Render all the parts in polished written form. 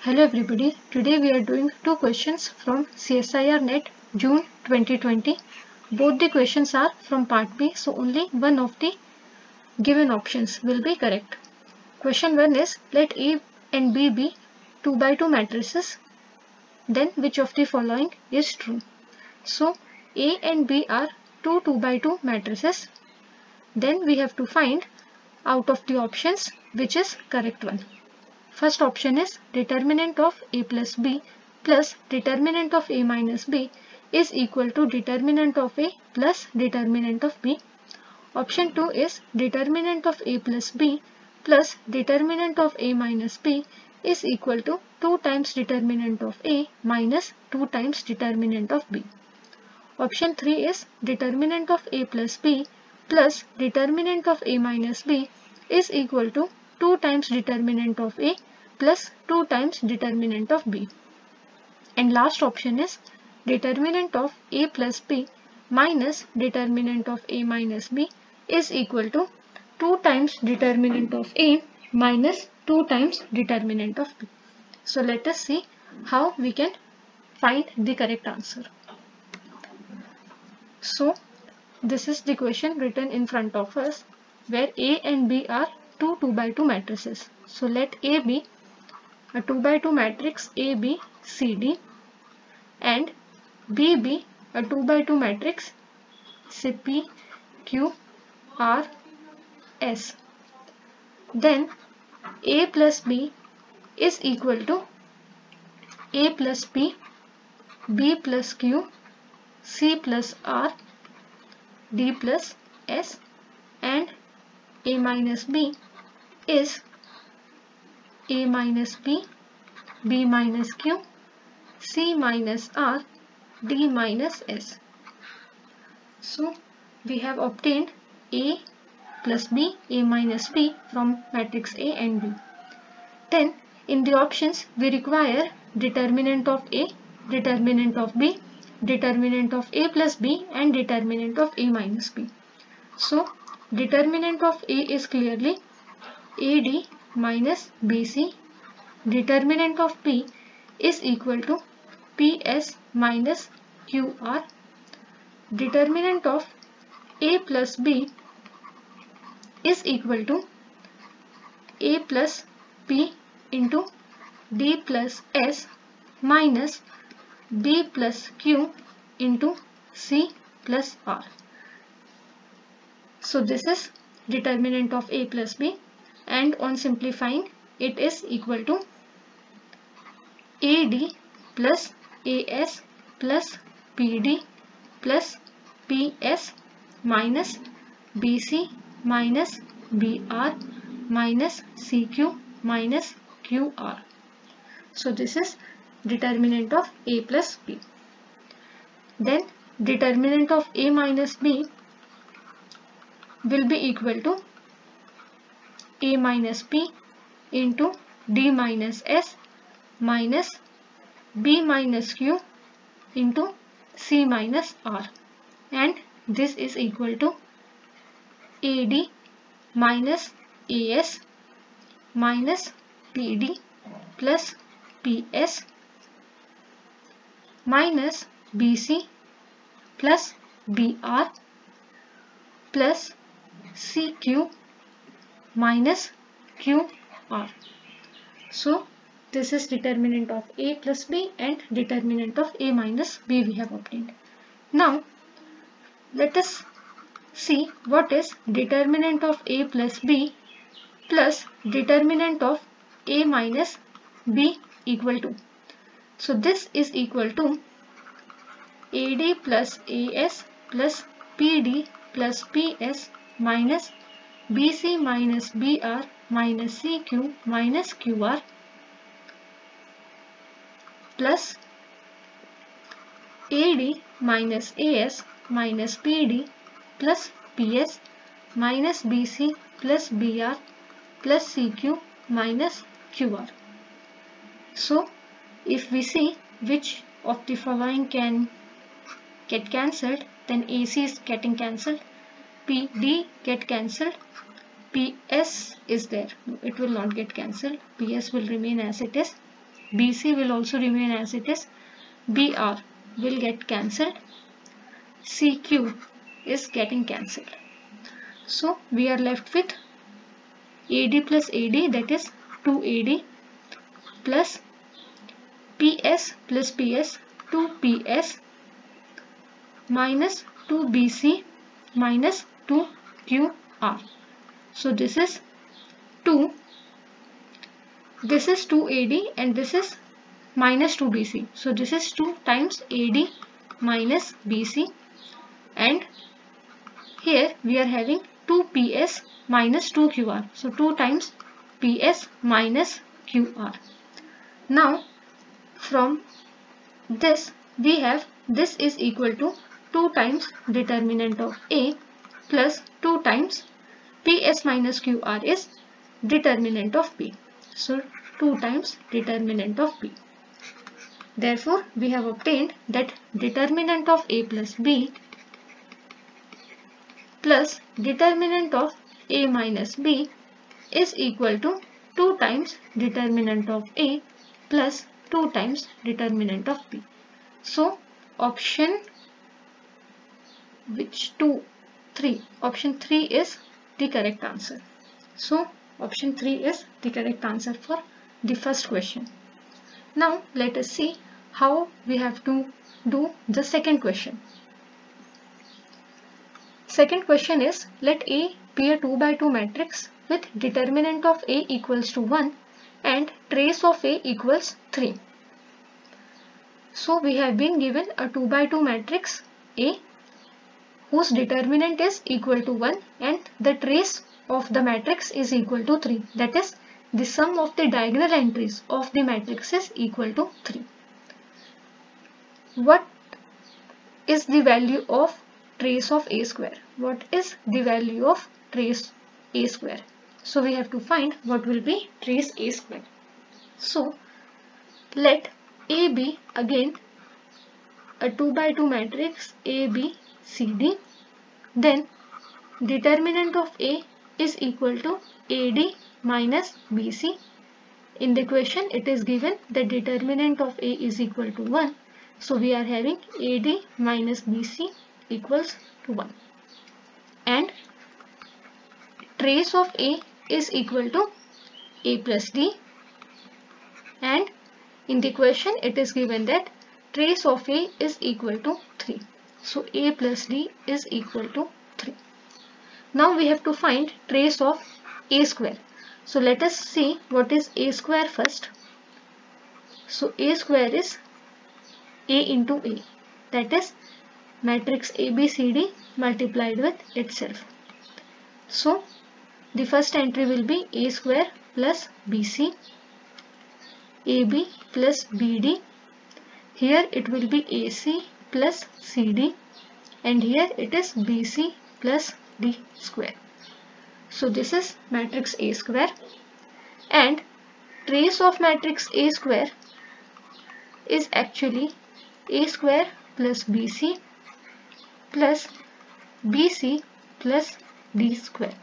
Hello everybody, today we are doing two questions from CSIR NET June 2020. Both the questions are from part B, so only one of the given options will be correct. Question 1 is, let A and B be 2 by 2 matrices, then which of the following is true? So A and B are two 2 by 2 matrices, then we have to find out of the options which is correct one. First option is determinant of A plus B plus determinant of A minus B is equal to determinant of A plus determinant of B. Option 2 is determinant of A plus B plus determinant of A minus B is equal to 2 times determinant of A minus 2 times determinant of B. Option 3 is determinant of A plus B plus determinant of A minus B is equal to 2 times determinant of A plus 2 times determinant of B. And last option is determinant of A plus B minus determinant of A minus B is equal to 2 times determinant of A minus 2 times determinant of B. So let us see how we can find the correct answer. So this is the question written in front of us where A and B are two 2 by 2 matrices. So let A be a 2 by 2 matrix A, B, C, D and B be a 2 by 2 matrix C, P, Q, R, S. Then A plus B is equal to A plus P, B plus Q, C plus R, D plus S, and A minus B is A minus P, B minus Q, C minus R, D minus S. So we have obtained A plus B, A minus B from matrix A and B. Then in the options we require determinant of A, determinant of B, determinant of A plus B and determinant of A minus B. So determinant of A is clearly AD minus BC. Determinant of B is equal to PS minus QR. Determinant of A plus B is equal to A plus P into D plus S minus B plus Q into C plus R. So this is determinant of A plus B, and on simplifying it is equal to AD plus AS plus PD plus PS minus BC minus BR minus CQ minus QR. So this is determinant of A plus B. Then determinant of A minus B will be equal to A minus P into D minus S minus B minus Q into C minus R, and this is equal to AD minus AS minus PD plus PS minus BC plus BR plus CQ minus QR. So this is determinant of A plus B and determinant of A minus B we have obtained. Now let us see what is determinant of A plus B plus determinant of A minus B equal to. So this is equal to AD plus AS plus PD plus PS minus BC minus BR minus CQ minus QR plus AD minus AS minus PD plus PS minus BC plus BR plus CQ minus QR. So if we see which of the following can get cancelled, then AC is getting cancelled, PD get cancelled, PS is there, it will not get cancelled, PS will remain as it is, BC will also remain as it is. BR will get cancelled. CQ is getting cancelled. So we are left with AD plus AD, that is 2AD, plus PS plus PS, 2PS, minus 2BC minus 2QR. So this is 2, this is 2AD and this is minus 2BC. So this is 2 times AD minus BC, and here we are having 2PS minus 2QR. So 2 times PS minus QR. Now from this we have this is equal to 2 times determinant of A plus 2 times PS minus QR is determinant of B. So 2 times determinant of B. Therefore we have obtained that determinant of A plus B plus determinant of A minus B is equal to 2 times determinant of A plus 2 times determinant of B. So option option 3 is the correct answer. So option 3 is the correct answer for the first question. Now let us see how we have to do the second question. Second question is, let A be a 2 by 2 matrix with determinant of A equals to 1 and trace of A equals 3. So we have been given a 2 by 2 matrix A whose determinant is equal to 1 and the trace of the matrix is equal to 3. That is, the sum of the diagonal entries of the matrix is equal to 3. What is the value of trace of A square? What is the value of trace A square? So we have to find what will be trace A square. So let A be again a 2 by 2 matrix A, B, C, D. Then determinant of A is equal to AD minus BC. In the question it is given the determinant of A is equal to 1. So we are having AD minus BC equals to 1. And trace of A is equal to A plus D. And in the question it is given that trace of A is equal to 3. So A plus D is equal to 3. Now we have to find trace of A square. So let us see what is A square first. So A square is A into A, that is matrix ABCD multiplied with itself. So the first entry will be A square plus BC, AB plus BD. Here it will be AC plus CD, and here it is BC plus D square. So this is matrix A square, and trace of matrix A square is actually A square plus BC plus BC plus D square.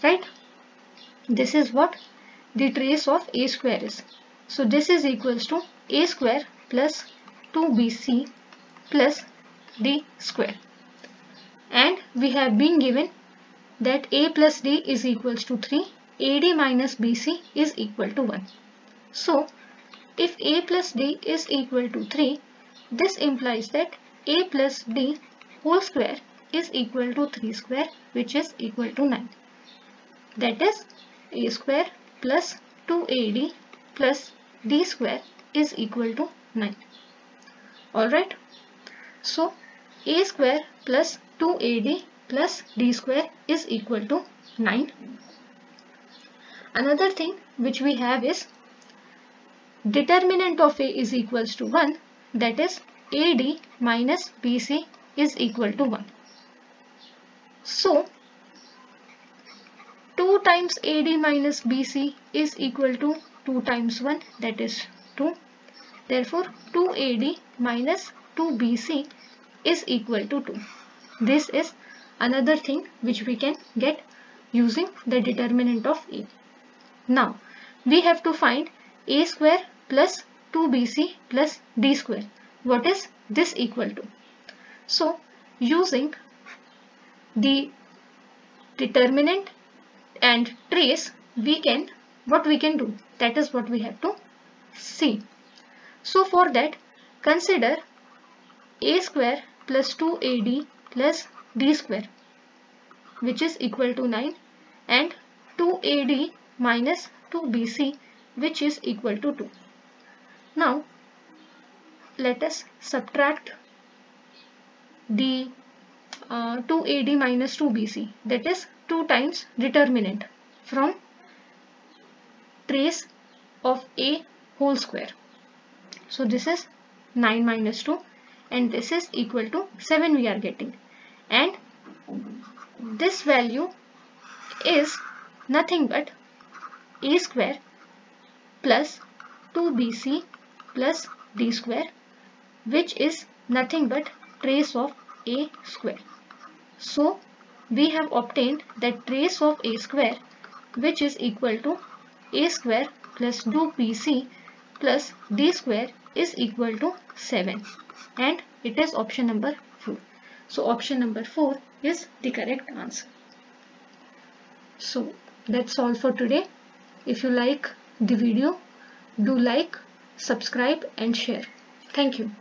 Right? This is what the trace of A square is. So this is equals to A square plus 2BC plus D square. And we have been given that A plus D is equals to 3, AD minus BC is equal to 1. So if A plus D is equal to 3, this implies that A plus D whole square is equal to 3 square, which is equal to 9. That is, A square plus 2AD plus D square is equal to 9. Alright. So A square plus 2AD plus D square is equal to 9. Another thing which we have is determinant of A is equals to 1, that is AD minus BC is equal to 1. So 2 times AD minus BC is equal to 2 times 1, that is 2. Therefore 2AD minus 2BC is equal to 2. This is another thing which we can get using the determinant of A. Now we have to find A square plus 2bc plus d square. What is this equal to? So using the determinant and trace, what we can do, that is what we have to see. So for that, consider a square plus 2ad plus d square, which is equal to 9, and 2ad minus 2bc, which is equal to 2. Now let us subtract the 2ad minus 2bc, that is 2 times determinant, from trace of a whole square. So this is 9 minus 2, and this is equal to 7 we are getting, and this value is nothing but a square plus 2bc plus d square, which is nothing but trace of a square. So we have obtained that trace of a square, which is equal to a square plus 2bc plus d square, is equal to 7, and it is option number 4. So option number 4 is the correct answer. So that's all for today. If you like the video, do like, subscribe and share. Thank you.